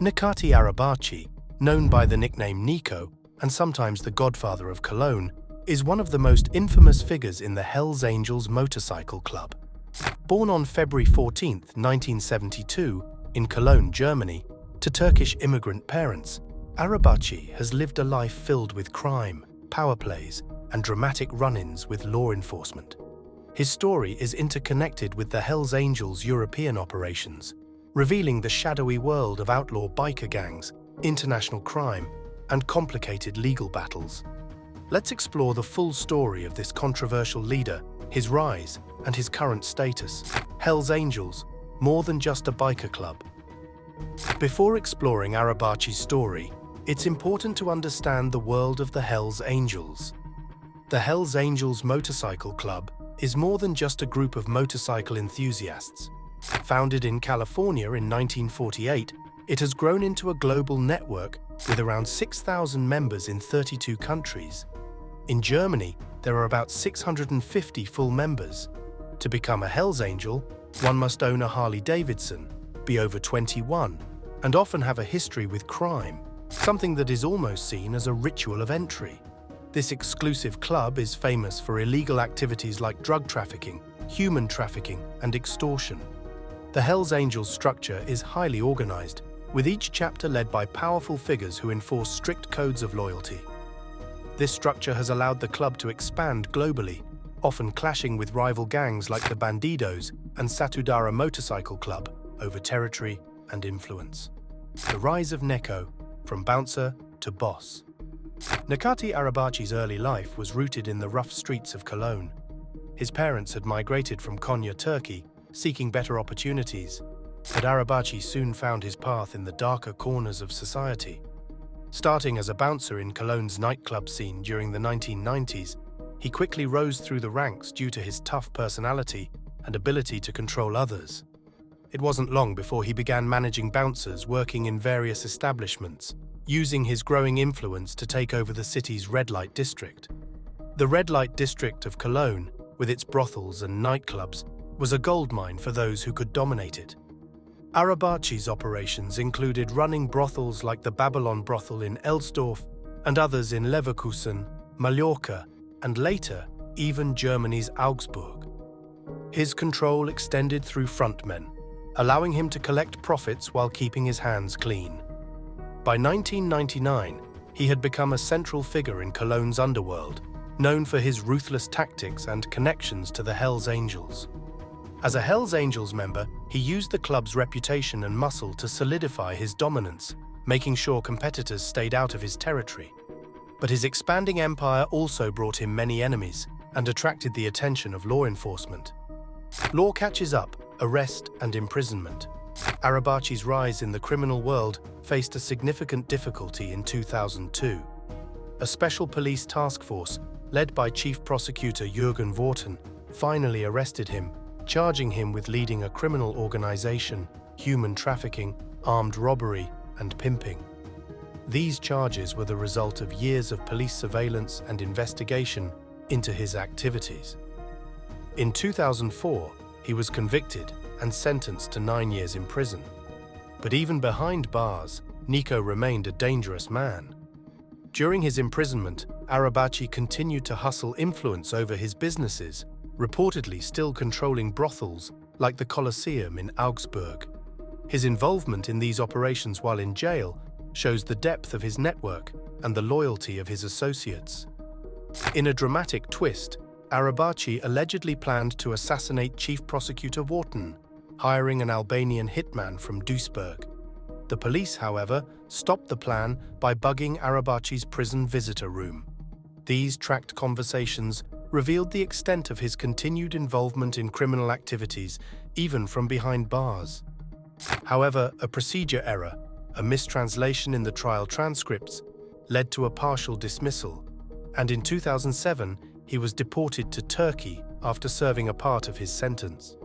Necati Arabaci, known by the nickname Neco and sometimes the Godfather of Cologne, is one of the most infamous figures in the Hells Angels motorcycle club. Born on February 14, 1972, in Cologne, Germany, to Turkish immigrant parents, Arabaci has lived a life filled with crime, power plays, and dramatic run-ins with law enforcement. His story is interconnected with the Hells Angels' European operations, revealing the shadowy world of outlaw biker gangs, international crime, and complicated legal battles. Let's explore the full story of this controversial leader, his rise, and his current status. Hells Angels, more than just a biker club. Before exploring Arabaci's story, it's important to understand the world of the Hells Angels. The Hells Angels Motorcycle Club is more than just a group of motorcycle enthusiasts. Founded in California in 1948, it has grown into a global network with around 6,000 members in 32 countries. In Germany, there are about 650 full members. To become a Hells Angel, one must own a Harley-Davidson, be over 21, and often have a history with crime, something that is almost seen as a ritual of entry. This exclusive club is famous for illegal activities like drug trafficking, human trafficking, and extortion. The Hells Angels structure is highly organized, with each chapter led by powerful figures who enforce strict codes of loyalty. This structure has allowed the club to expand globally, often clashing with rival gangs like the Bandidos and Satudara Motorcycle Club over territory and influence. The rise of Neco, from bouncer to boss. Necati Arabaci's early life was rooted in the rough streets of Cologne. His parents had migrated from Konya, Turkey, seeking better opportunities, but Arabaci soon found his path in the darker corners of society. Starting as a bouncer in Cologne's nightclub scene during the 1990s, he quickly rose through the ranks due to his tough personality and ability to control others. It wasn't long before he began managing bouncers working in various establishments, using his growing influence to take over the city's red light district. The red light district of Cologne, with its brothels and nightclubs, was a goldmine for those who could dominate it. Arabaci's operations included running brothels like the Babylon brothel in Elsdorf and others in Leverkusen, Mallorca, and later, even Germany's Augsburg. His control extended through frontmen, allowing him to collect profits while keeping his hands clean. By 1999, he had become a central figure in Cologne's underworld, known for his ruthless tactics and connections to the Hells Angels. As a Hells Angels member, he used the club's reputation and muscle to solidify his dominance, making sure competitors stayed out of his territory. But his expanding empire also brought him many enemies and attracted the attention of law enforcement. Law catches up, arrest and imprisonment. Arabaci's rise in the criminal world faced a significant difficulty in 2002. A special police task force, led by Chief Prosecutor Jürgen Worten, finally arrested him, charging him with leading a criminal organization, human trafficking, armed robbery, and pimping. These charges were the result of years of police surveillance and investigation into his activities. In 2004, he was convicted and sentenced to 9 years in prison. But even behind bars, Neco remained a dangerous man. During his imprisonment, Arabaci continued to hustle influence over his businesses, reportedly still controlling brothels like the Colosseum in Augsburg. His involvement in these operations while in jail shows the depth of his network and the loyalty of his associates. In a dramatic twist, Arabaci allegedly planned to assassinate Chief Prosecutor Worten, hiring an Albanian hitman from Duisburg. The police, however, stopped the plan by bugging Arabaci's prison visitor room. These tracked conversations revealed the extent of his continued involvement in criminal activities, even from behind bars. However, a procedure error, a mistranslation in the trial transcripts, led to a partial dismissal, and in 2007, he was deported to Turkey after serving a part of his sentence.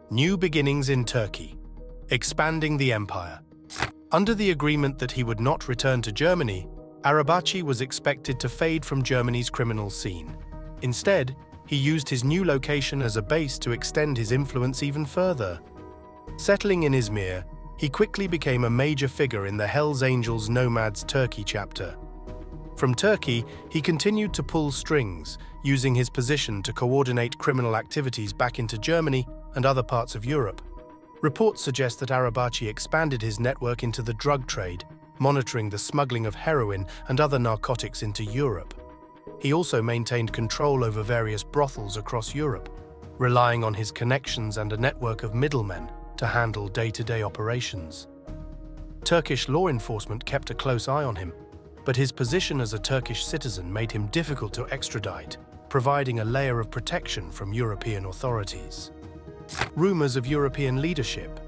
New beginnings in Turkey. Expanding the empire. Under the agreement that he would not return to Germany, Arabaci was expected to fade from Germany's criminal scene. Instead, he used his new location as a base to extend his influence even further. Settling in Izmir, he quickly became a major figure in the Hells Angels Nomads Turkey chapter. From Turkey, he continued to pull strings, using his position to coordinate criminal activities back into Germany and other parts of Europe. Reports suggest that Arabaci expanded his network into the drug trade, monitoring the smuggling of heroin and other narcotics into Europe. He also maintained control over various brothels across Europe, relying on his connections and a network of middlemen to handle day-to-day operations. Turkish law enforcement kept a close eye on him, but his position as a Turkish citizen made him difficult to extradite, providing a layer of protection from European authorities. Rumors of European leadership.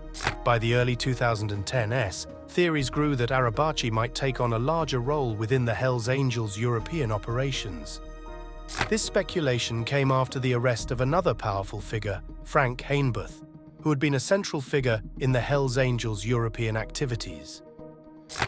By the early 2010s, theories grew that Arabaci might take on a larger role within the Hells Angels' European operations. This speculation came after the arrest of another powerful figure, Frank Hainbuth, who had been a central figure in the Hells Angels' European activities.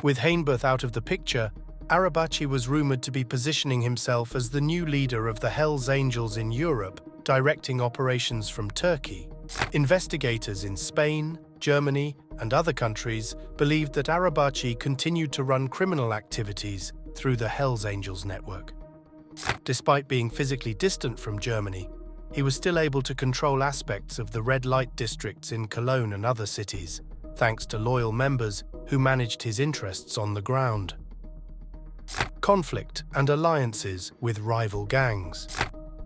With Hainbuth out of the picture, Arabaci was rumored to be positioning himself as the new leader of the Hells Angels in Europe, directing operations from Turkey. Investigators in Spain, Germany, and other countries believed that Arabaci continued to run criminal activities through the Hells Angels network. Despite being physically distant from Germany, he was still able to control aspects of the red light districts in Cologne and other cities, thanks to loyal members who managed his interests on the ground. Conflict and alliances with rival gangs.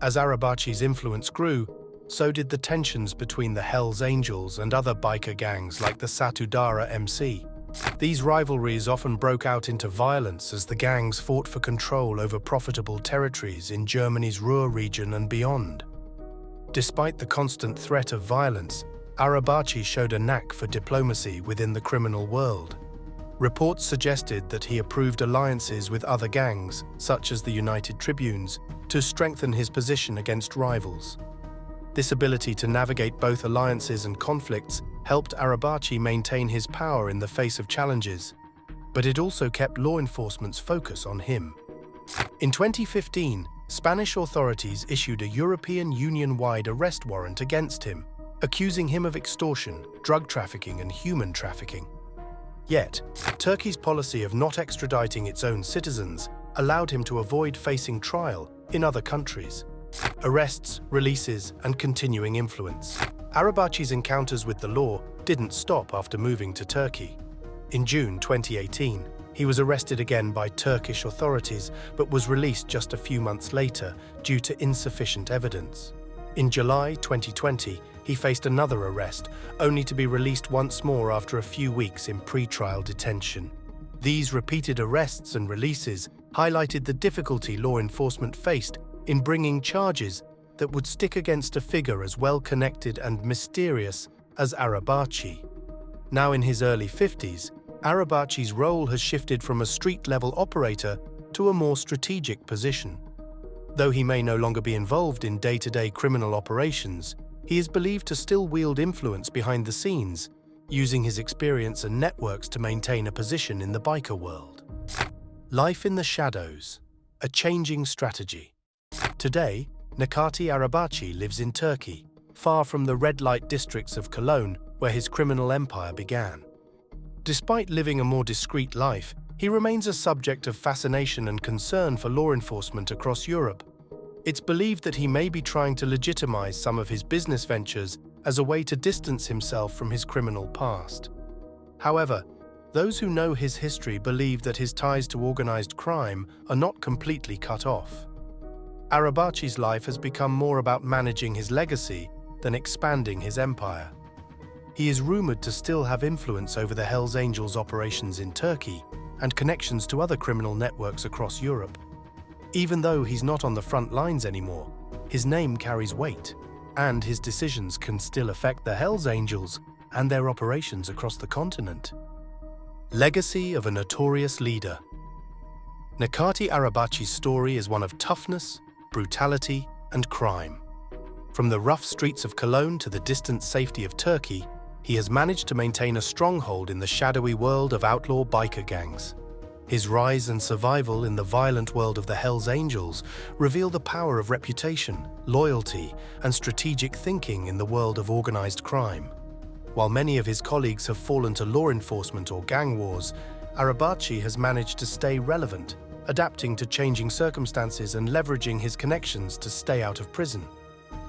As Arabaci's influence grew, so did the tensions between the Hells Angels and other biker gangs like the Satudara MC. These rivalries often broke out into violence as the gangs fought for control over profitable territories in Germany's Ruhr region and beyond. Despite the constant threat of violence, Arabaci showed a knack for diplomacy within the criminal world. Reports suggested that he approved alliances with other gangs, such as the United Tribunes, to strengthen his position against rivals. This ability to navigate both alliances and conflicts helped Arabaci maintain his power in the face of challenges, but it also kept law enforcement's focus on him. In 2015, Spanish authorities issued a European Union-wide arrest warrant against him, accusing him of extortion, drug trafficking, and human trafficking. Yet, Turkey's policy of not extraditing its own citizens allowed him to avoid facing trial in other countries. Arrests, releases, and continuing influence. Arabaci's encounters with the law didn't stop after moving to Turkey. In June 2018, he was arrested again by Turkish authorities but was released just a few months later due to insufficient evidence. In July 2020, he faced another arrest, only to be released once more after a few weeks in pre-trial detention. These repeated arrests and releases highlighted the difficulty law enforcement faced in bringing charges that would stick against a figure as well-connected and mysterious as Arabaci. Now in his early 50s, Arabaci's role has shifted from a street-level operator to a more strategic position. Though he may no longer be involved in day-to-day criminal operations, he is believed to still wield influence behind the scenes, using his experience and networks to maintain a position in the biker world. Life in the shadows, a changing strategy. Today, Necati Arabaci lives in Turkey, far from the red light districts of Cologne, where his criminal empire began. Despite living a more discreet life, he remains a subject of fascination and concern for law enforcement across Europe. It's believed that he may be trying to legitimize some of his business ventures as a way to distance himself from his criminal past. However, those who know his history believe that his ties to organized crime are not completely cut off. Arabaci's life has become more about managing his legacy than expanding his empire. He is rumored to still have influence over the Hells Angels operations in Turkey and connections to other criminal networks across Europe. Even though he's not on the front lines anymore, his name carries weight, and his decisions can still affect the Hells Angels and their operations across the continent. Legacy of a notorious leader. Necati Arabaci's story is one of toughness, brutality, and crime. From the rough streets of Cologne to the distant safety of Turkey, he has managed to maintain a stronghold in the shadowy world of outlaw biker gangs. His rise and survival in the violent world of the Hells Angels reveal the power of reputation, loyalty, and strategic thinking in the world of organized crime. While many of his colleagues have fallen to law enforcement or gang wars, Arabaci has managed to stay relevant, adapting to changing circumstances and leveraging his connections to stay out of prison.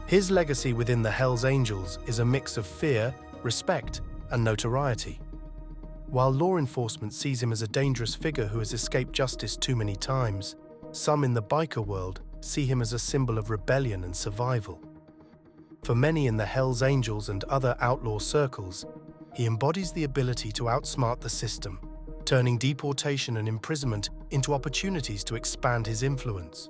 His legacy within the Hells Angels is a mix of fear, respect, and notoriety. While law enforcement sees him as a dangerous figure who has escaped justice too many times, some in the biker world see him as a symbol of rebellion and survival. For many in the Hells Angels and other outlaw circles, he embodies the ability to outsmart the system, turning deportation and imprisonment into opportunities to expand his influence.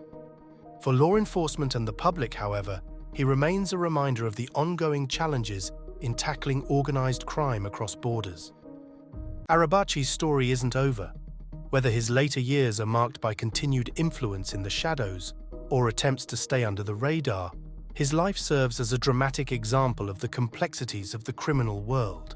For law enforcement and the public, however, he remains a reminder of the ongoing challenges in tackling organized crime across borders. Arabaci's story isn't over. Whether his later years are marked by continued influence in the shadows or attempts to stay under the radar, his life serves as a dramatic example of the complexities of the criminal world.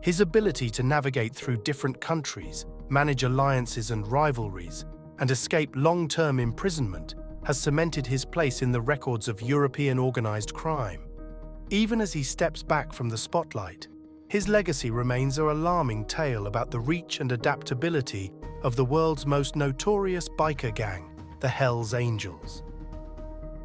His ability to navigate through different countries, manage alliances and rivalries, and escape long-term imprisonment has cemented his place in the records of European organized crime. Even as he steps back from the spotlight, his legacy remains an alarming tale about the reach and adaptability of the world's most notorious biker gang, the Hells Angels.